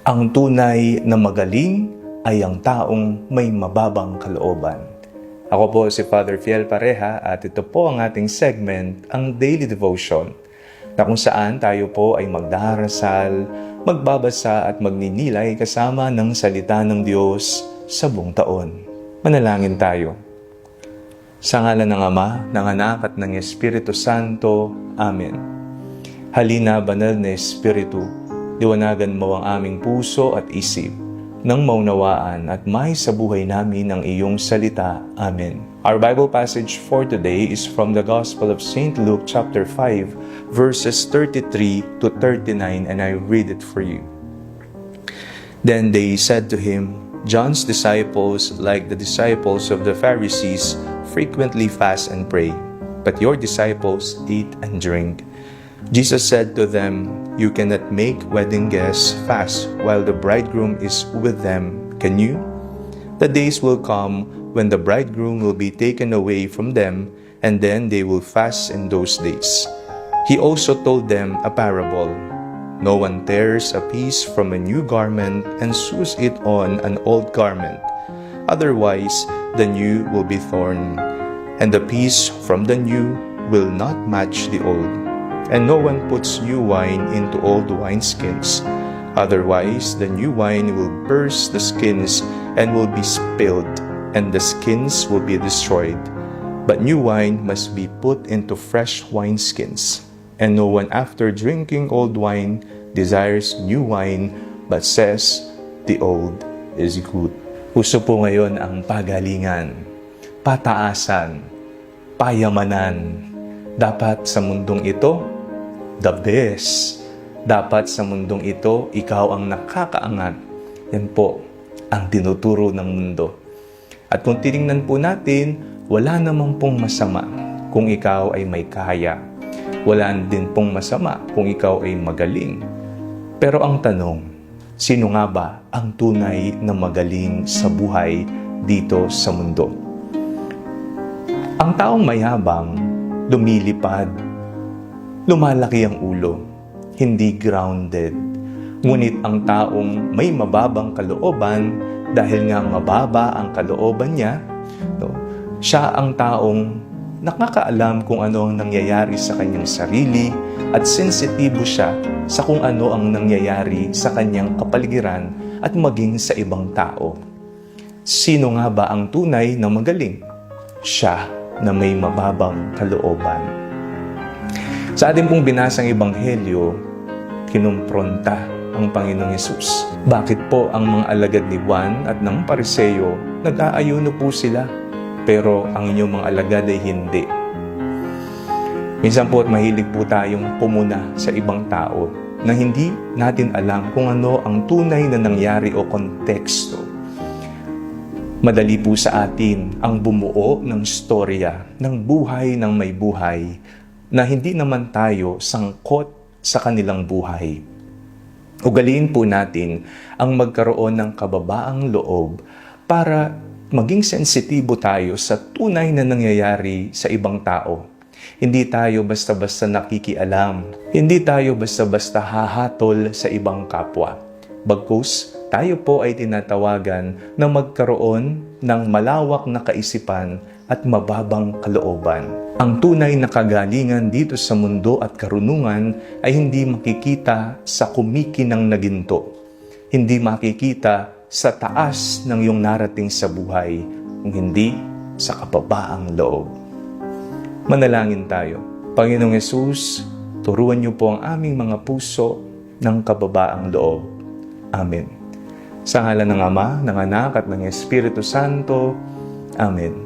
Ang tunay na magaling ay ang taong may mababang kalooban. Ako po si Father Fiel Pareha at ito po ang ating segment, ang Daily Devotion, na kung saan tayo po ay magdarasal, magbabasa at magninilay kasama ng salita ng Diyos sa buong taon. Manalangin tayo. Sa ngalan ng Ama, ng Anak at ng Espiritu Santo. Amen. Halina, banal na Espiritu, liwanagan mo ang aming puso at isip nang maunawaan at may sa buhay namin ang iyong salita. Amen. Our Bible passage for today is from the Gospel of St. Luke chapter 5, verses 33 to 39, and I read it for you. Then they said to him, John's disciples, like the disciples of the Pharisees, frequently fast and pray, but your disciples eat and drink. Jesus said to them, You cannot make wedding guests fast while the bridegroom is with them, can you? The days will come when the bridegroom will be taken away from them, and then they will fast in those days. He also told them a parable. No one tears a piece from a new garment and sews it on an old garment. Otherwise, the new will be torn, and the piece from the new will not match the old. And no one puts new wine into old wineskins. Otherwise, the new wine will burst the skins and will be spilled, and the skins will be destroyed. But new wine must be put into fresh wineskins. And no one after drinking old wine desires new wine, but says, The old is good. Uso po ngayon ang pagalingan, pataasan, payamanan. Dapat sa mundong ito, the best. Dapat sa mundong ito, ikaw ang nakakaangat. Yan po ang tinuturo ng mundo. At kung tinignan po natin, wala namang pong masama kung ikaw ay may kaya. Wala din pong masama kung ikaw ay magaling. Pero ang tanong, sino nga ba ang tunay na magaling sa buhay dito sa mundo? Ang taong mayabang, lumilipad, lumalaki ang ulo, hindi grounded. Ngunit ang taong may mababang kalooban, dahil nga mababa ang kalooban niya, siya ang taong nakakaalam kung ano ang nangyayari sa kanyang sarili at sensitibo siya sa kung ano ang nangyayari sa kanyang kapaligiran at maging sa ibang tao. Sino nga ba ang tunay na magaling? Siya na may mababang kalooban. Sa ating pong binasang Ebanghelyo, kinumpronta ang Panginoong Hesus. Bakit po ang mga alagad ni Juan at ng Pariseo nag-aayuno po sila, pero ang inyong mga alagad ay hindi? Minsan po at mahilig po tayong pumuna sa ibang tao na hindi natin alam kung ano ang tunay na nangyari o konteksto. Madali po sa atin ang bumuo ng storya ng buhay ng may buhay na hindi naman tayo sangkot sa kanilang buhay. Ugaliin po natin ang magkaroon ng kababaang loob para maging sensitibo tayo sa tunay na nangyayari sa ibang tao. Hindi tayo basta-basta nakikialam. Hindi tayo basta-basta hahatol sa ibang kapwa. Bagkus, tayo po ay tinatawagan na magkaroon ng malawak na kaisipan at mababang kalooban. Ang tunay na kagalingan dito sa mundo at karunungan ay hindi makikita sa kumikinang na ginto. Hindi makikita sa taas ng iyong narating sa buhay, kung hindi sa kababaang loob. Manalangin tayo. Panginoong Hesus, turuan niyo po ang aming mga puso ng kababaang loob. Amen. Sa ngalan ng Ama, ng Anak at ng Espiritu Santo. Amen.